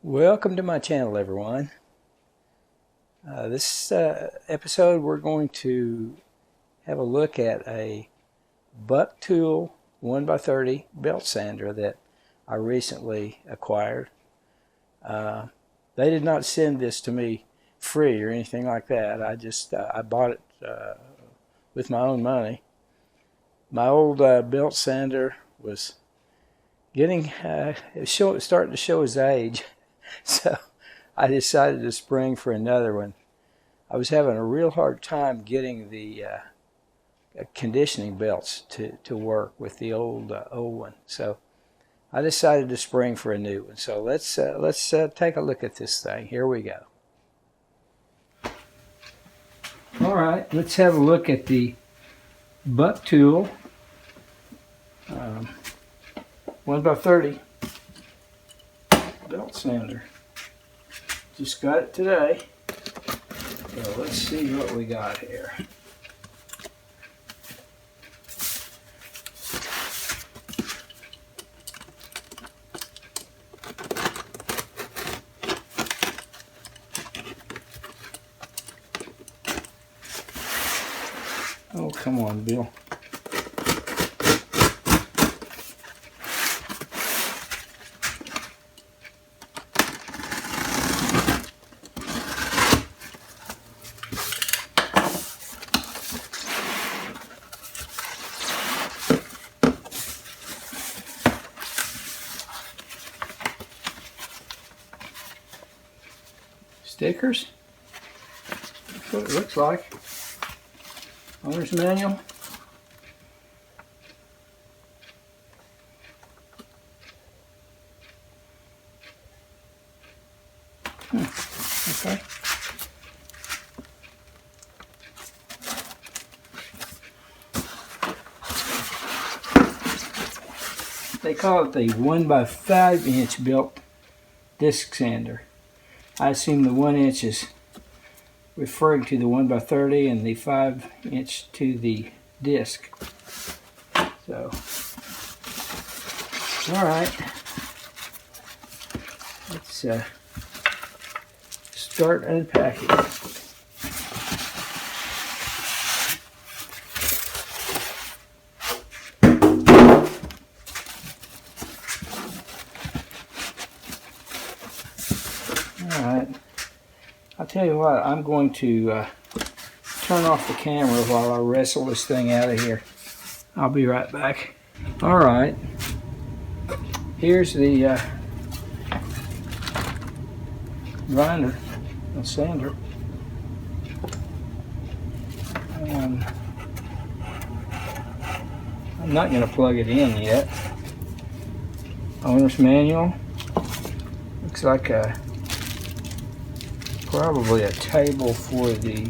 Welcome to my channel, everyone. This episode we're going to have a look at a Bucktool 1x30 belt sander that I recently acquired. They did not send this to me free or anything like that. I bought it with my own money. My old belt sander was getting starting to show his age. So I decided to spring for another one. I was having a real hard time getting the conditioning belts to work with the old one. So I decided to spring for a new one. So let's take a look at this thing. Here we go. All right, let's have a look at the Bucktool 1x30 belt sander. Just got it today. So let's see what we got here. Oh, come on, Bill. Stickers. That's what it looks like. Owner's manual. Okay. They call it the 1x5" belt disc sander. I assume the 1 inch is referring to the 1x30 and the 5 inch to the disc. So, all right, let's start unpacking. Alright, I'll tell you what, I'm going to turn off the camera while I wrestle this thing out of here. I'll be right back. Alright, here's the grinder and sander. I'm not going to plug it in yet. Owner's manual. Looks like probably a table for the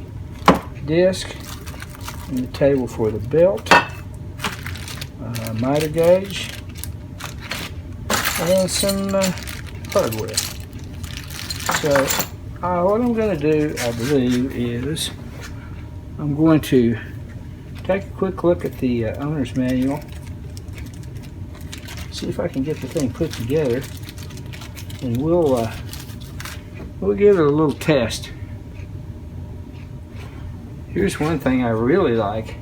disc and the table for the belt, miter gauge, and some hardware. So what I'm going to do, I believe, is I'm going to take a quick look at the owner's manual, see if I can get the thing put together, and we'll give it a little test. Here's one thing I really like.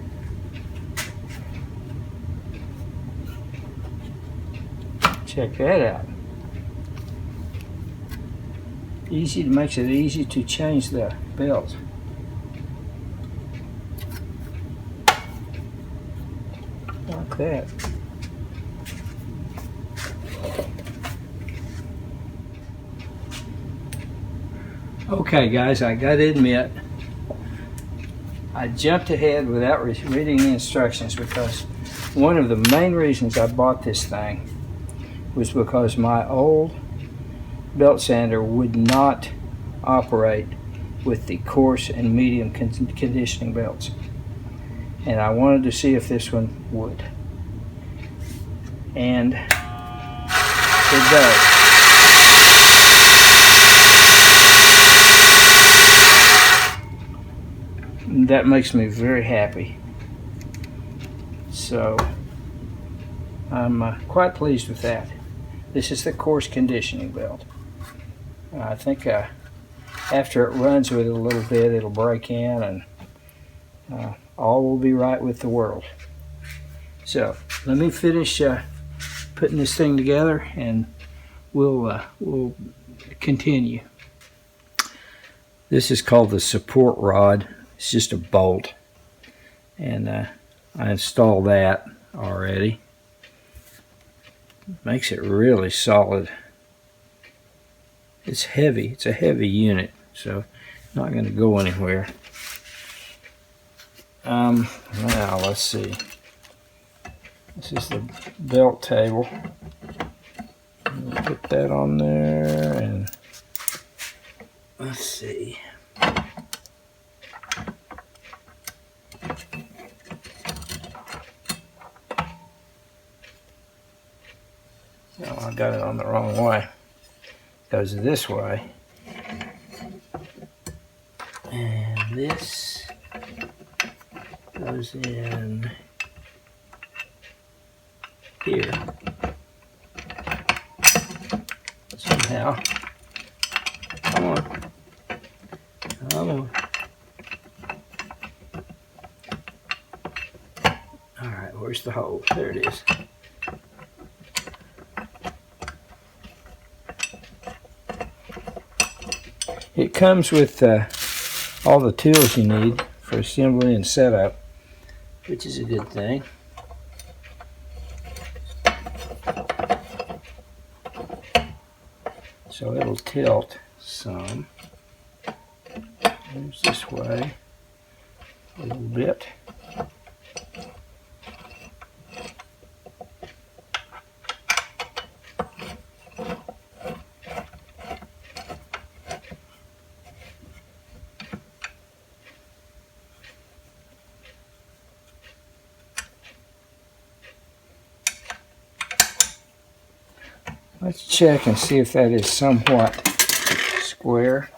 Check that out. Makes it easy to change the belt. Like that. Okay guys, I gotta admit, I jumped ahead without reading the instructions, because one of the main reasons I bought this thing was because my old belt sander would not operate with the coarse and medium conditioning belts, and I wanted to see if this one would, and it does. That makes me very happy. So I'm quite pleased with that. This is the coarse conditioning belt. I think after it runs with it a little bit, it'll break in, and all will be right with the world. So let me finish putting this thing together, and we'll continue. This is called the support rod. It's just a bolt, and I installed that already. Makes it really solid. It's heavy. It's a heavy unit, so not going to go anywhere. Now let's see. This is the belt table. Put that on there, and let's see. No, I got it on the wrong way. It goes this way. And this goes in here. Somehow. Come on. Come on. Alright, where's the hole? There it is. It comes with all the tools you need for assembly and setup, which is a good thing. So it'll tilt some. Moves this way a little bit. Let's check and see if that is somewhat square.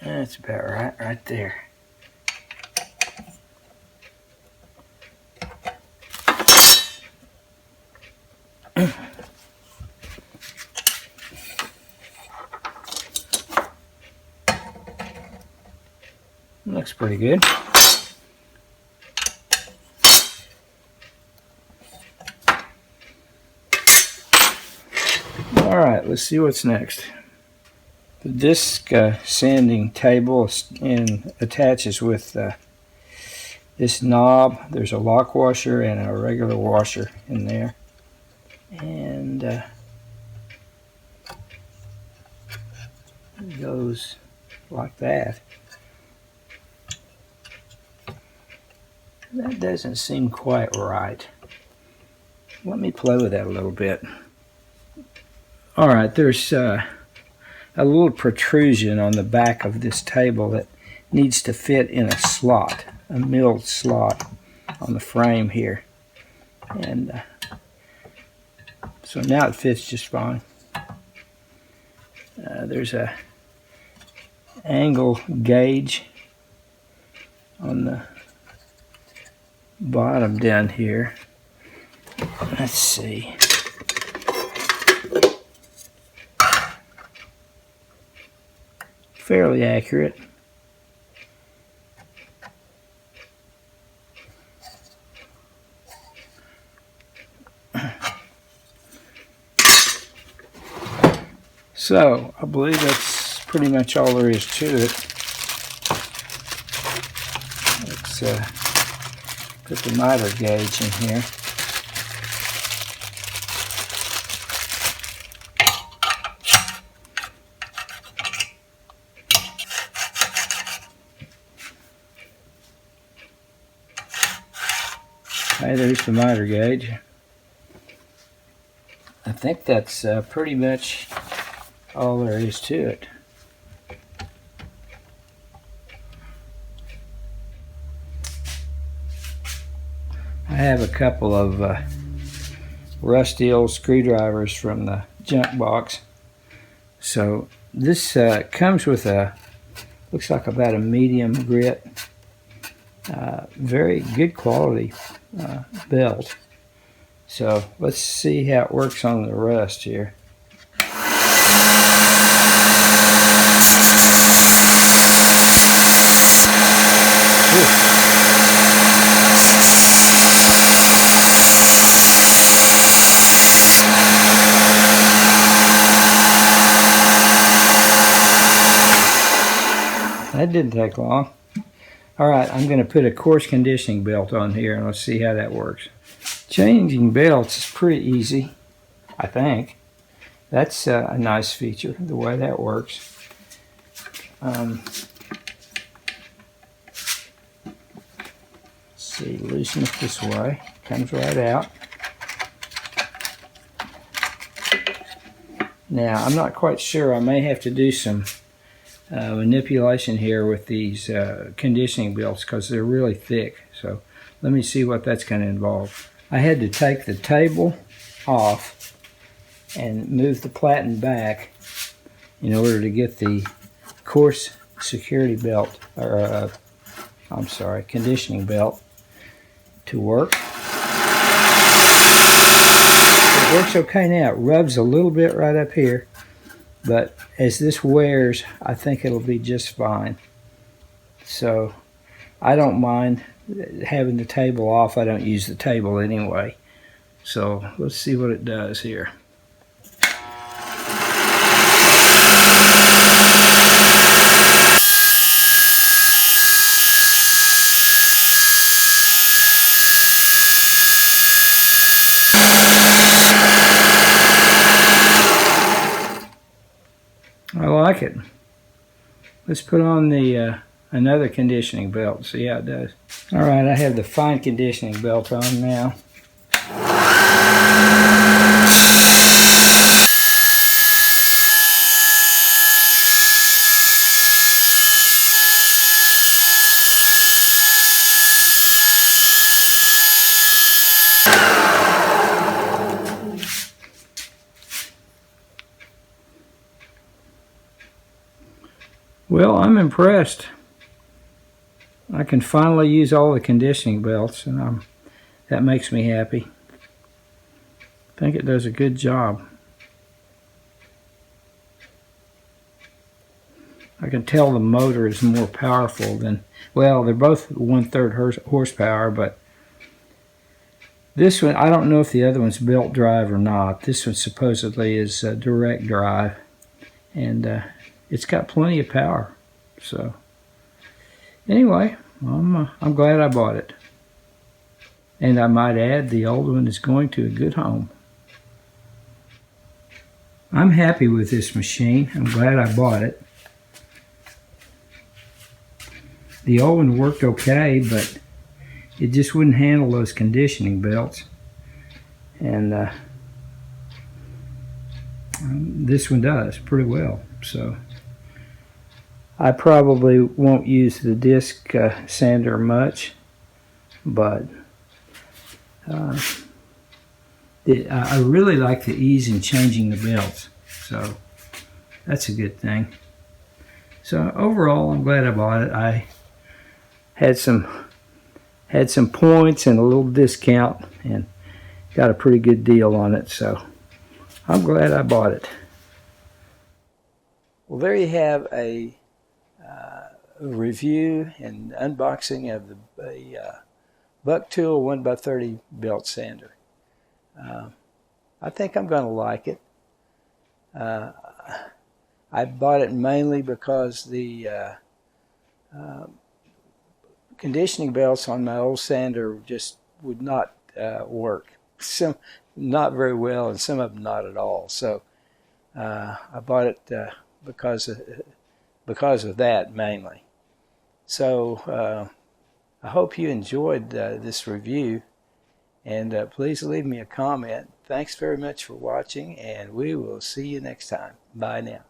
That's about right there. Looks pretty good. All right, let's see what's next. The disc sanding table attaches with this knob. There's a lock washer and a regular washer in there. And it goes like that. That doesn't seem quite right. Let me play with that a little bit. Alright, there's a little protrusion on the back of this table that needs to fit in a slot, a milled slot on the frame here. And so now it fits just fine. There's a angle gauge on the bottom down here. Let's see. Fairly accurate. So, I believe that's pretty much all there is to it. Let's put the miter gauge in here. Okay, there's the miter gauge. I think that's pretty much all there is to it. I have a couple of rusty old screwdrivers from the junk box. So this comes with looks like about a medium grit Very good quality belt. So let's see how it works on the rust here. Ooh. That didn't take long. All right, I'm going to put a coarse conditioning belt on here, and let's see how that works. Changing belts is pretty easy, I think. That's a nice feature, the way that works. Let's see, loosen it this way. Comes right out. Now, I'm not quite sure. I may have to do some manipulation here with these conditioning belts because they're really thick. So let me see what that's going to involve. I had to take the table off and move the platen back in order to get the coarse security belt, or I'm sorry, conditioning belt to work. It works okay now. It rubs a little bit right up here, but as this wears, I think it'll be just fine. So I don't mind having the table off. I don't use the table anyway. So let's see what it does here. I like it. Let's put on the another conditioning belt and see how it does. All right, I have the fine conditioning belt on now. Well, I'm impressed. I can finally use all the conditioning belts, and that makes me happy. I think it does a good job. I can tell the motor is more powerful than, well, they're both 1/3 horsepower, but this one, I don't know if the other one's belt drive or not. This one supposedly is direct drive, and it's got plenty of power. So anyway, I'm glad I bought it. And I might add, the old one is going to a good home. I'm happy with this machine. I'm glad I bought it. The old one worked okay, but it just wouldn't handle those conditioning belts. And this one does pretty well. So I probably won't use the disc sander much, but I really like the ease in changing the belts, so that's a good thing. So overall, I'm glad I bought it. I had some points and a little discount and got a pretty good deal on it, so I'm glad I bought it. Well, there you have a review and unboxing of the Bucktool 1x30 belt sander. I think I'm going to like it. I bought it mainly because the conditioning belts on my old sander just would not work. Some not very well, and some of them not at all. So I bought it because of that mainly. So I hope you enjoyed this review, and please leave me a comment. Thanks very much for watching, and we will see you next time. Bye now.